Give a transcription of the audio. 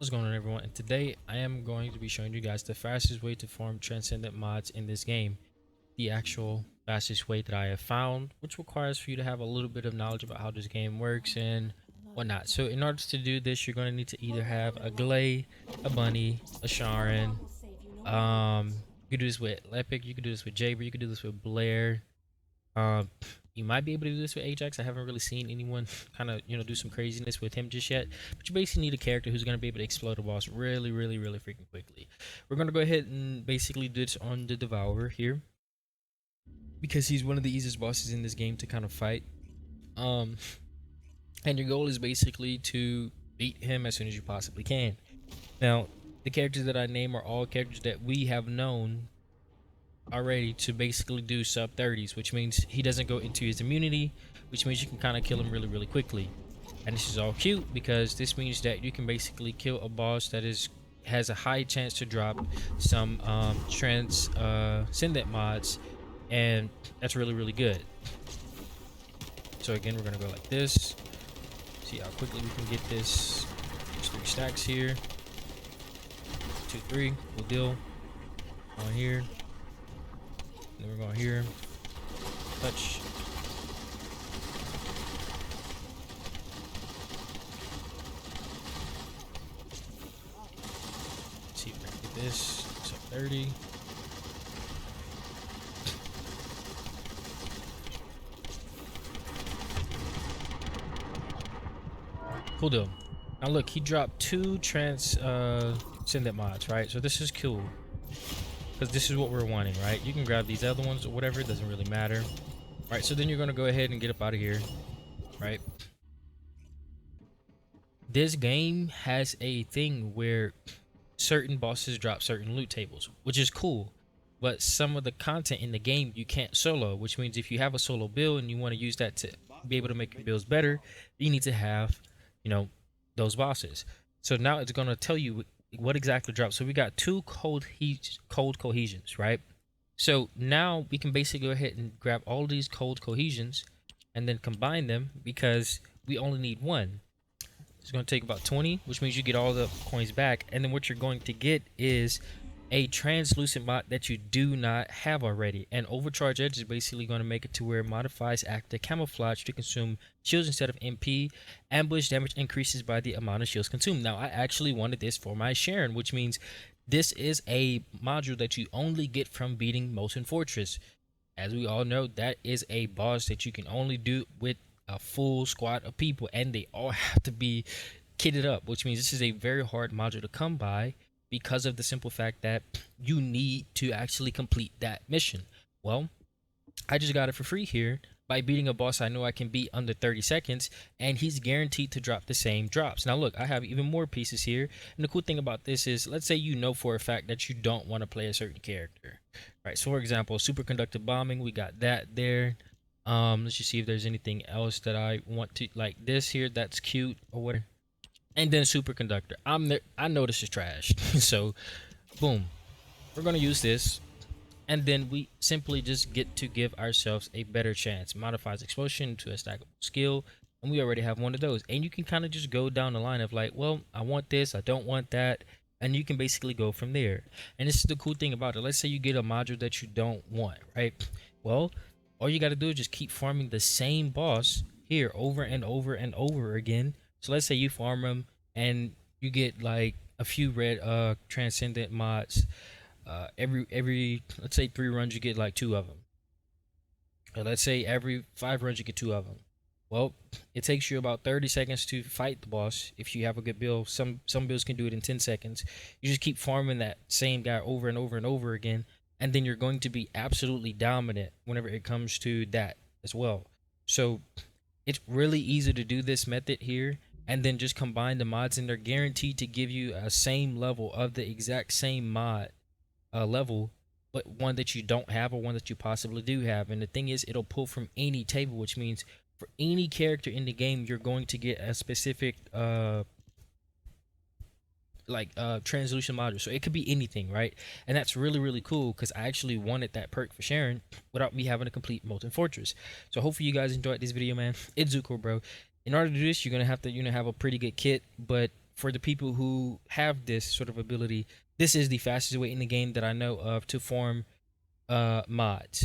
What's going on, everyone? And today I am going to be showing you guys the fastest way to farm Transcendent mods in this game. The actual fastest way that I have found, which requires for you to have a little bit of knowledge about how this game works and whatnot. So in order to do this, you're going to need to either have a Glay, a Bunny, a Sharon. You can do this with Lepic, you can do this with Jaber, you can do this with Blair. Um, you might be able to do this with Ajax. I haven't really seen anyone kind of do some craziness with him just yet. But you basically need a character who's going to be able to explode a boss really freaking quickly. We're going to go ahead and basically do this on the Devourer here because he's one of the easiest bosses in this game to kind of fight. Um, and your goal is basically to beat him as soon as you possibly can. Now, the characters that I name are all characters that we have known already to basically do sub 30s, which means he doesn't go into his immunity, which means you can kind of kill him really quickly. And this is all cute because this means that you can basically kill a boss that has a high chance to drop some Transcendant mods, and that's really good. So again, we're gonna go like this. See how quickly we can get this. There's 3 stacks here. 2, 3. We'll deal. On here. Then we're going here. Touch. Let's see if I can get this. So 30. Cool deal. Now look, he dropped 2 Transcendent mods, right? So this is cool. Because this is what we're wanting, right? You can grab these other ones or whatever, it doesn't really matter. Right, so then you're gonna go ahead and get up out of here, right? This game has a thing where certain bosses drop certain loot tables, which is cool. But some of the content in the game you can't solo, which means if you have a solo build and you want to use that to be able to make your builds better, you need to have, those bosses. So now it's gonna tell you what exactly drops. So we got 2 cold cohesions, right? So now we can basically go ahead and grab all these cold cohesions and then combine them because we only need 1. It's going to take about 20, which means you get all the coins back, and then what you're going to get is a translucent mod that you do not have already. And Overcharge Edge is basically going to make it to where it modifies active camouflage to consume shields instead of MP. Ambush damage increases by the amount of shields consumed. Now, I actually wanted this for my Sharon, which means this is a module that you only get from beating Molten Fortress. As we all know, that is a boss that you can only do with a full squad of people, and they all have to be kitted up, which means this is a very hard module to come by because of the simple fact that you need to actually complete that mission. Well, I just got it for free here by beating a boss I know I can beat under 30 seconds, and he's guaranteed to drop the same drops. Now look, I have even more pieces here, and the cool thing about this is, let's say you know for a fact that you don't want to play a certain character, right? So for example, superconductor bombing, we got that there. Let's just see if there's anything else that I want to, like this here, that's cute or whatever. And then superconductor, I know this is trash. So boom, we're gonna use this, and then we simply just get to give ourselves a better chance. Modifies explosion to a stackable skill, and we already have one of those. And you can kind of just go down the line of like, well, I want this, I don't want that, and you can basically go from there. And this is the cool thing about it. Let's say you get a module that you don't want, right? Well, all you got to do is just keep farming the same boss here over and over again. So let's say you farm them and you get like a few red Transcendent mods. Every let's say 3 runs you get like 2 of them. Or let's say every 5 runs you get 2 of them. Well, it takes you about 30 seconds to fight the boss if you have a good build. Some builds can do it in 10 seconds. You just keep farming that same guy over and over again, and then you're going to be absolutely dominant whenever it comes to that as well. So it's really easy to do this method here, and then just combine the mods, and they're guaranteed to give you a same level of the exact same mod level, but one that you don't have or one that you possibly do have. And the thing is, it'll pull from any table, which means for any character in the game, you're going to get a specific translucent module. So it could be anything, right? And that's really cool because I actually wanted that perk for Sharon without me having to complete Molten Fortress. So hopefully you guys enjoyed this video, man. It's Zuko, bro. In order to do this, you're gonna have to have a pretty good kit, but for the people who have this sort of ability, this is the fastest way in the game that I know of to form mods.